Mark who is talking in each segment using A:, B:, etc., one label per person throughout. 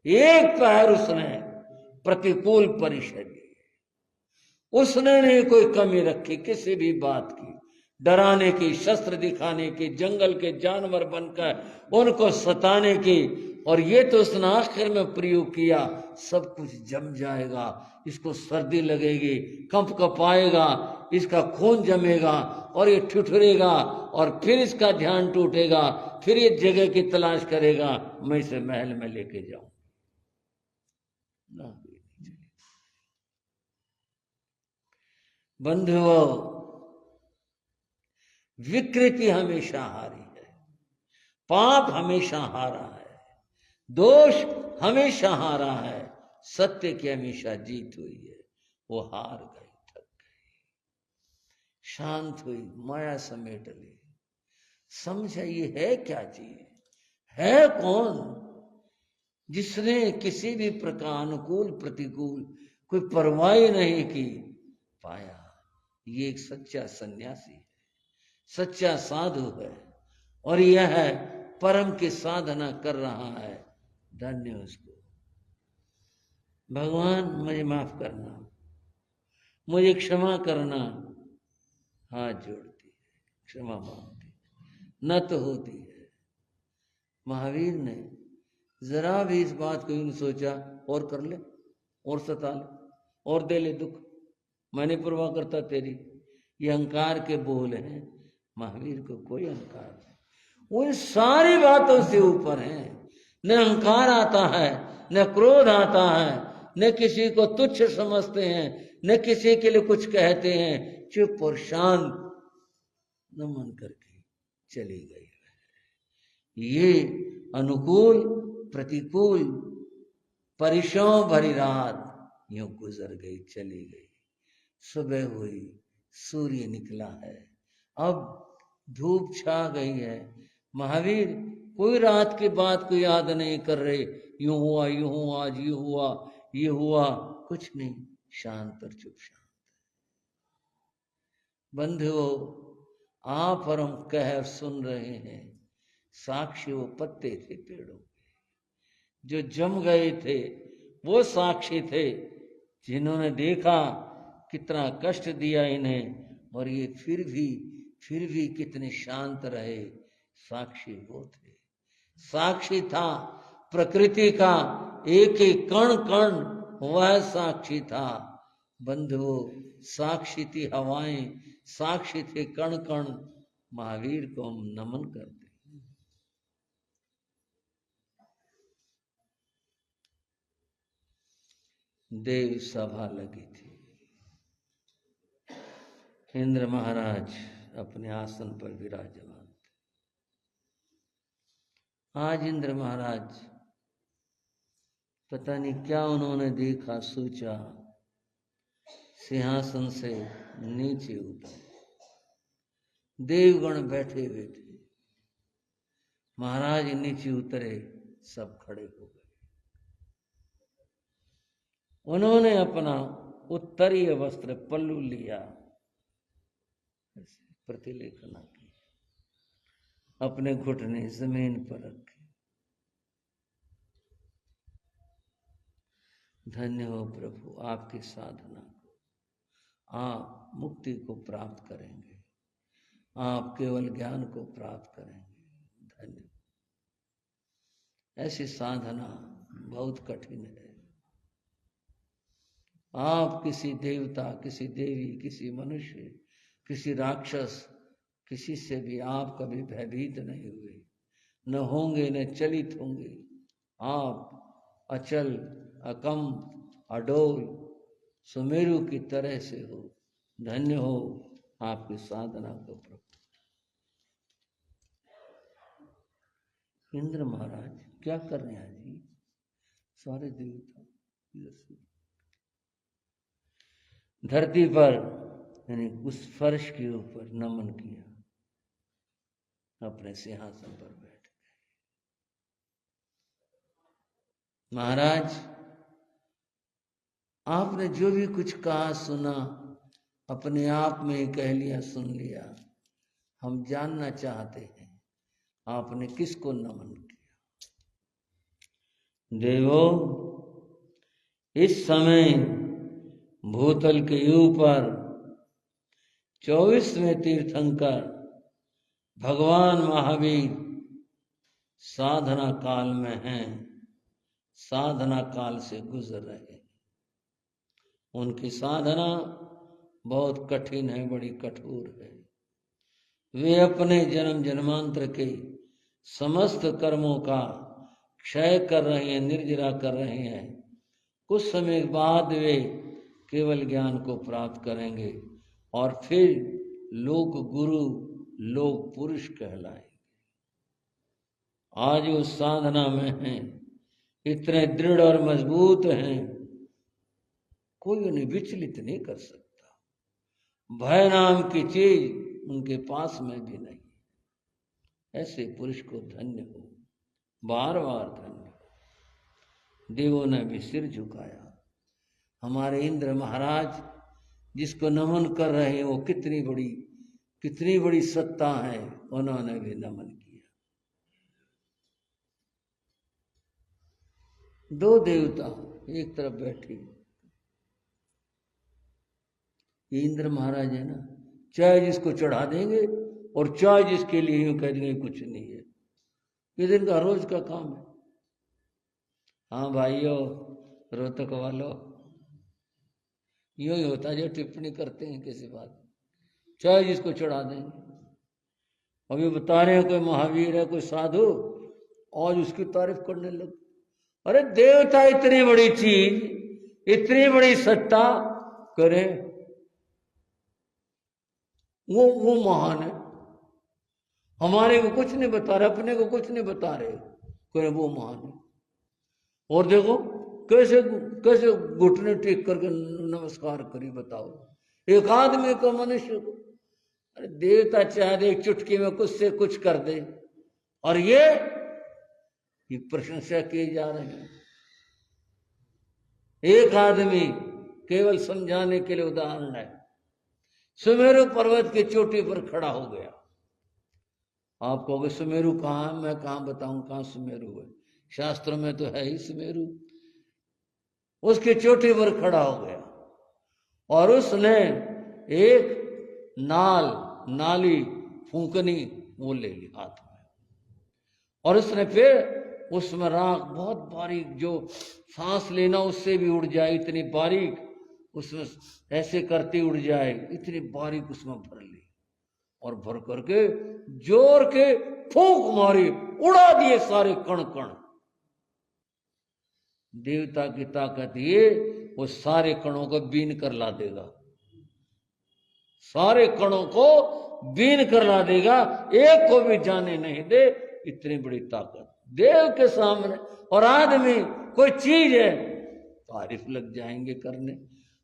A: एक पैर उसने प्रतिकूल परिषद, उसने नहीं कोई कमी रखी किसी भी बात की, डराने की, शस्त्र दिखाने की, जंगल के जानवर बनकर उनको सताने की। और ये तो उसने आखिर में प्रयोग किया, सब कुछ जम जाएगा, इसको सर्दी लगेगी, कंप कपाएगा, इसका खून जमेगा और ये ठिठुरेगा और फिर इसका ध्यान टूटेगा, फिर ये जगह की तलाश करेगा, मैं इसे महल में लेके जाऊं ना। बंधुओं, विकृति हमेशा हारी है, पाप हमेशा हारा है, दोष हमेशा हारा है, सत्य की हमेशा जीत हुई है। वो हार गई, थक गई, शांत हुई, माया समेट ली। समझा ये है क्या चीज, है कौन जिसने किसी भी प्रकार अनुकूल प्रतिकूल कोई परवाह नहीं की, पाया। ये एक सच्चा सन्यासी है, सच्चा साधु है, और यह है परम की साधना कर रहा है। धन्य उसको। भगवान मुझे माफ करना, मुझे क्षमा करना, हाथ जोड़ती है, क्षमा मांगती, न तो होती है। महावीर ने जरा भी इस बात को यूं सोचा, और कर ले, और सता ले, और दे ले दुख, मैं नहीं परवाह करता तेरी। ये अहंकार के बोल हैं। महावीर को कोई अहंकार नहीं, वो इन सारी बातों से ऊपर है। न अहंकार आता है, न क्रोध आता है, न किसी को तुच्छ समझते हैं, न किसी के लिए कुछ कहते हैं। चुप और शांत नमन करके चली गई। ये अनुकूल प्रतिकूल परिश्रम भरी रात यूं गुजर गई, चली गई। सुबह हुई, सूर्य निकला है, अब धूप छा गई है। महावीर कोई रात की बात को याद नहीं कर रहे, यूं हुआ, यूं हुआ, आज ये हुआ, ये हुआ, कुछ नहीं, शांत और चुप शांत। बंधुओं, आप और हम कह सुन रहे हैं, साक्षी वो पत्ते थे पेड़ों के, जो जम गए थे, वो साक्षी थे, जिन्होंने देखा कितना कष्ट दिया इन्हें, और ये फिर भी कितने शांत रहे। साक्षी वो थे, साक्षी था प्रकृति का एक एक कण कण, वह साक्षी था। बंधुओं, साक्षी थी हवाएं, साक्षी थे कण कण। महावीर को हम नमन करते। देव सभा लगी थी, इंद्र महाराज अपने आसन पर विराजमान थे। आज इंद्र महाराज पता नहीं क्या उन्होंने देखा, सोचा, सिंहासन से नीचे उतरे, देवगण बैठे हुए थे, महाराज नीचे उतरे, सब खड़े हो गए। उन्होंने अपना उत्तरीय वस्त्र पल्लू लिया, प्रतिलेखना की, अपने घुटने जमीन पर रखे। धन्य हो प्रभु, आपकी साधना को, आप मुक्ति को प्राप्त करेंगे, आप केवल ज्ञान को प्राप्त करेंगे। धन्य। ऐसी साधना बहुत कठिन है। आप किसी देवता, किसी देवी, किसी मनुष्य, किसी राक्षस, किसी से भी आप कभी भयभीत नहीं हुए, न होंगे, न चलित होंगे। आप अचल, अकंप, अडोल, सुमेरु की तरह से हो। धन्य हो आपकी साधना को प्रभु। इंद्र महाराज क्या कर रहे हैं जी? सारे देवता धरती पर, यानी उस फर्श के ऊपर नमन किया, अपने सिंहासन पर बैठ गए। महाराज, आपने जो भी कुछ कहा सुना, अपने आप में ही कह लिया, सुन लिया। हम जानना चाहते हैं आपने किसको नमन किया। देवो, इस समय भूतल के ऊपर 24वें तीर्थंकर भगवान महावीर साधना काल में हैं, साधना काल से गुजर रहे हैं। उनकी साधना बहुत कठिन है, बड़ी कठोर है। वे अपने जन्म जन्मांतर के समस्त कर्मों का क्षय कर रहे हैं, निर्जरा कर रहे हैं। कुछ समय बाद वे केवल ज्ञान को प्राप्त करेंगे और फिर लोक गुरु, लोक पुरुष कहलाएंगे। आज वो साधना में हैं, इतने दृढ़ और मजबूत हैं, कोई उन्हें विचलित नहीं कर सकता। भय नाम की चीज उनके पास में भी नहीं। ऐसे पुरुष को धन्य हो, बार बार धन्य हो। देवों ने भी सिर झुकाया। हमारे इंद्र महाराज जिसको नमन कर रहे हैं, वो कितनी बड़ी सत्ता है, उन्होंने भी नमन किया। दो देवता एक तरफ बैठे, ये इंद्र महाराज है ना, चाय जिसको चढ़ा देंगे और चाय जिसके लिए यूं कह देंगे कुछ नहीं है। ये दिन का रोज का काम है। हाँ भाइयों, रोहतक वालों, यूं ही होता है जो टिप्पणी करते हैं किसी बात, चाय जिसको चढ़ा देंगे। अभी बता रहे हैं कोई महावीर है, कोई साधु, आज उसकी तारीफ करने लग। अरे देवता इतनी बड़ी चीज, इतनी बड़ी सत्ता करे, वो महान है। हमारे को कुछ नहीं बता रहे, अपने को कुछ नहीं बता रहे, करे वो महान है। और देखो कैसे कैसे घुटने टेक करके नमस्कार करी, बताओ एक आदमी को, मनुष्य को। अरे देवता चाहे एक चुटकी में कुछ से कुछ कर दे, और ये प्रशंसा किए जा रहे हैं। एक आदमी केवल समझाने के लिए उदाहरण है, सुमेरु पर्वत की चोटी पर खड़ा हो गया। आप कहोगे सुमेरु कहाँ है, मैं कहाँ बताऊं कहाँ सुमेरु है, शास्त्रों में तो है ही सुमेरु। उसकी चोटी पर खड़ा हो गया और उसने एक नाली फूंकनी वो ले ली हाथ में, और उसने फिर उसमें राख बहुत बारीक, जो सांस लेना उससे भी उड़ जाए इतनी बारीक, उसमें ऐसे करती उड़ जाए इतनी बारीक उसमें भर ली, और भर करके जोर के फूंक मारी, उड़ा दिए सारे कण कण। देवता की ताकत ये, वो सारे कणों को बीन कर ला देगा, सारे कणों को बीन कर ला देगा, एक को भी जाने नहीं दे। इतनी बड़ी ताकत देव के सामने, और आदमी कोई चीज है, तारीफ लग जाएंगे करने।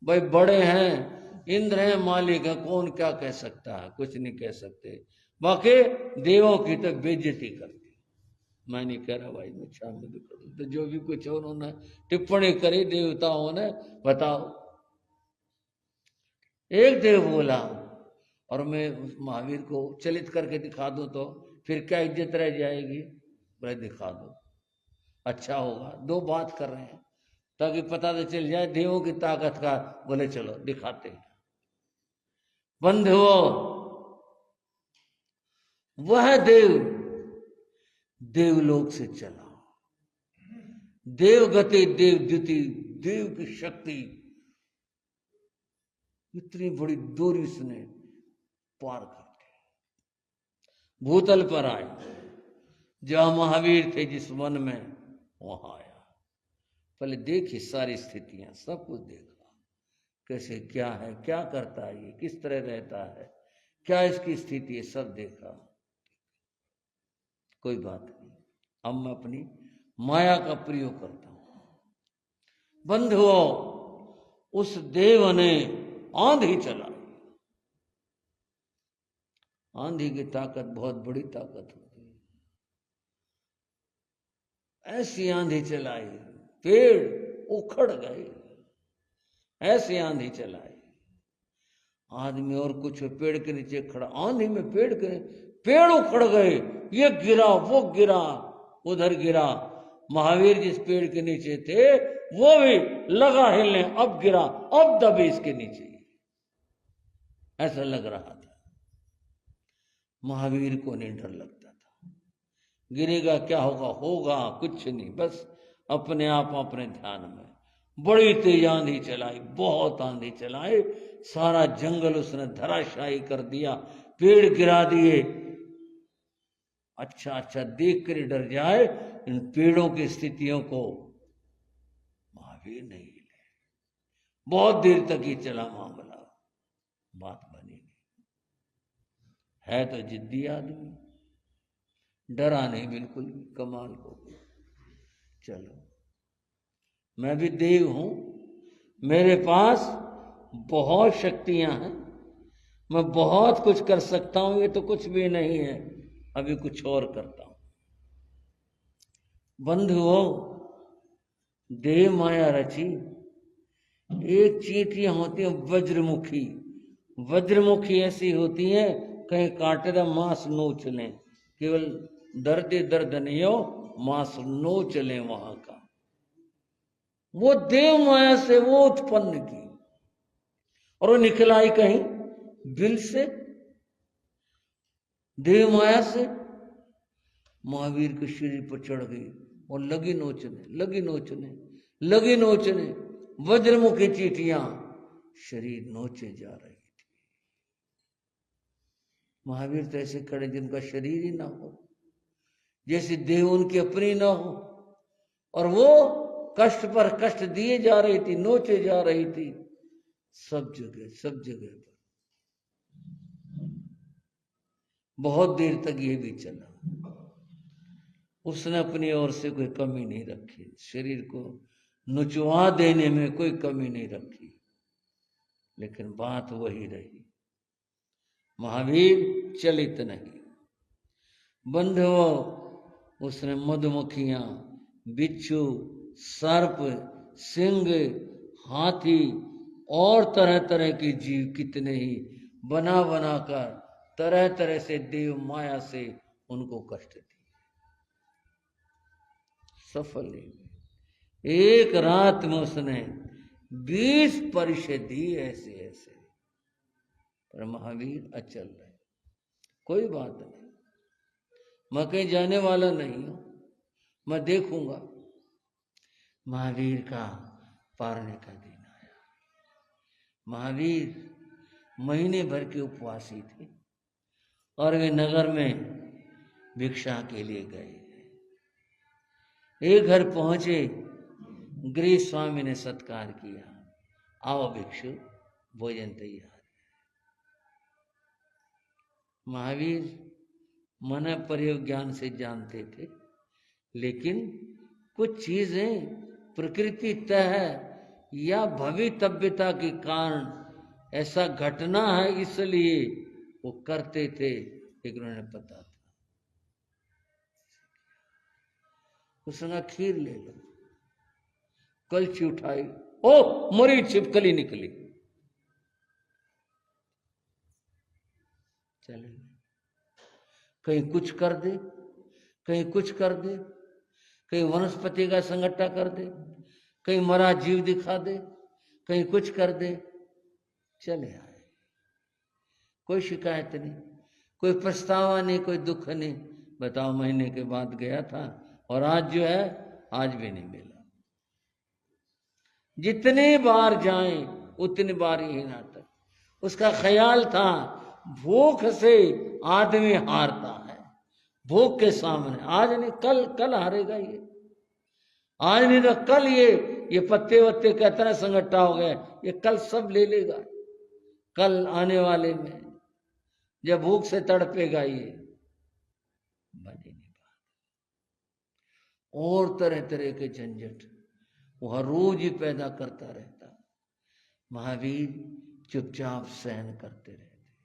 A: भाई बड़े हैं, इंद्र हैं, मालिक है, कौन क्या कह सकता है, कुछ नहीं कह सकते। बाकी देवों की तो बेइज्जती करती। मैं नहीं कह रहा भाई, मैं शाम में भी करूँ, तो जो भी कुछ उन्होंने टिप्पणी करी देवताओं ने, बताओ। एक देव बोला, और मैं उस महावीर को चलित करके दिखा दूं तो फिर क्या इज्जत रह जाएगी, बोले दिखा दो, अच्छा होगा। दो बात कर रहे हैं ताकि पता तो चल जाए देवों की ताकत का। बोले चलो दिखाते हैं। बंधुओं, वह देवलोक से चला, देव गति, देव द्युति, देव की शक्ति, इतनी बड़ी दूरी उसने पार कर दी। भूतल पर आए, जहां महावीर थे जिस वन में, वहां आया। पहले देखी सारी स्थितियां, सब कुछ देखा, कैसे क्या है, क्या करता है ये, किस तरह रहता है, क्या इसकी स्थिति है, सब देखा। कोई बात नहीं, अब मैं अपनी माया का प्रयोग करता हूं। बंधुओं, उस देव ने आंधी चलाई। आंधी की ताकत बहुत बड़ी ताकत होती है। ऐसी आंधी चलाई, पेड़ उखड़ गए, ऐसी आंधी चलाई। आदमी और कुछ पेड़ के नीचे खड़ा, आंधी में पेड़ उखड़ गए, ये गिरा वो गिरा, उधर गिरा, महावीर जिस पेड़ के नीचे थे वो भी लगा हिलने, अब गिरा, अब दबे इसके नीचे, ऐसा लग रहा था। महावीर को नहीं डर लगता था, गिरेगा क्या होगा, होगा कुछ नहीं, बस अपने आप अपने ध्यान में। बड़ी तेज आंधी चलाई, बहुत आंधी चलाई, सारा जंगल उसने धराशायी कर दिया, पेड़ गिरा दिए। अच्छा अच्छा देख कर डर जाए इन पेड़ों की स्थितियों को, महावीर नहीं हिले। बहुत देर तक ही चला मामला, बात बनी नहीं। है तो जिद्दी आदमी, डरा नहीं बिल्कुल भी, कमाल हो गई। चलो मैं भी देव हूं, मेरे पास बहुत शक्तियां हैं, मैं बहुत कुछ कर सकता हूं, ये तो कुछ भी नहीं है, अभी कुछ और करता हूं। बंधुओं, देव माया रची। एक चींटियां होती हैं वज्रमुखी, वज्रमुखी ऐसी होती हैं कहीं कांटेदार मांस नोच लें, केवल दर्द दर्द नहीं हो, मांस नोच लें वहां का। वो देव माया से वो उत्पन्न की, और वो निकल आई कहीं बिल से, देव माया से महावीर के शरीर पर चढ़ गई और लगी नोचने, लगी नोचने, लगी नोचने। वज्रमुखी चींटियां शरीर नोचे जा रही थी। महावीर तो ऐसे खड़े जिनका शरीर ही ना हो, जैसे देह उनकी अपनी ना हो, और वो कष्ट पर कष्ट दिए जा रही थी, नोचे जा रही थी, सब जगह पर। बहुत देर तक ये भी चला, उसने अपनी ओर से कोई कमी नहीं रखी, शरीर को नुचवा देने में कोई कमी नहीं रखी, लेकिन बात वही रही, महावीर चलित नहीं। बंधुओं, उसने मधुमक्खियां, बिच्छू, सर्प, सिंह, हाथी और तरह तरह के जीव कितने ही बना बना कर तरह तरह से देव माया से उनको कष्ट दिया, सफल नहीं। एक रात में उसने 20 परीक्षा दी ऐसे ऐसे, पर महावीर अचल रहे, कोई बात नहीं, मैं कहीं जाने वाला नहीं हूं, मैं देखूंगा। महावीर का पारने का दिन आया। महावीर महीने भर के उपवासी थे और वे नगर में भिक्षा के लिए गए। एक घर पहुंचे, गृह स्वामी ने सत्कार किया, आओ भिक्षु, भोजन तैयार है। महावीर मन प्रयोग ज्ञान से जानते थे, लेकिन कुछ चीजें प्रकृति तय है या भवितव्यता के कारण ऐसा घटना है, इसलिए वो करते थे, लेकिन उन्हें पता था। उसने खीर ले लो, कलछी उठाई, ओ मरी छिपकली निकली, चले, कहीं कुछ कर दे, कहीं कुछ कर दे, कहीं वनस्पति का संगठा कर दे, कहीं मरा जीव दिखा दे, कहीं कुछ कर दे, चले आए। कोई शिकायत नहीं, कोई पछतावा नहीं, कोई दुख नहीं। बताओ, महीने के बाद गया था और आज जो है, आज भी नहीं मिला। जितनी बार जाएं उतनी बार ही नाटक। उसका ख्याल था भूख से आदमी हारता है, भूख के सामने। आज नहीं, कल हारेगा ये, आज नहीं तो कल ये पत्ते वत्ते का इतना संगठा हो गया, ये कल सब ले लेगा। कल आने वाले में जब भूख से तड़पेगा ये, बनी नहीं बात। और तरह तरह के झंझट वह रोज ही पैदा करता रहता। महावीर चुपचाप सहन करते रहे।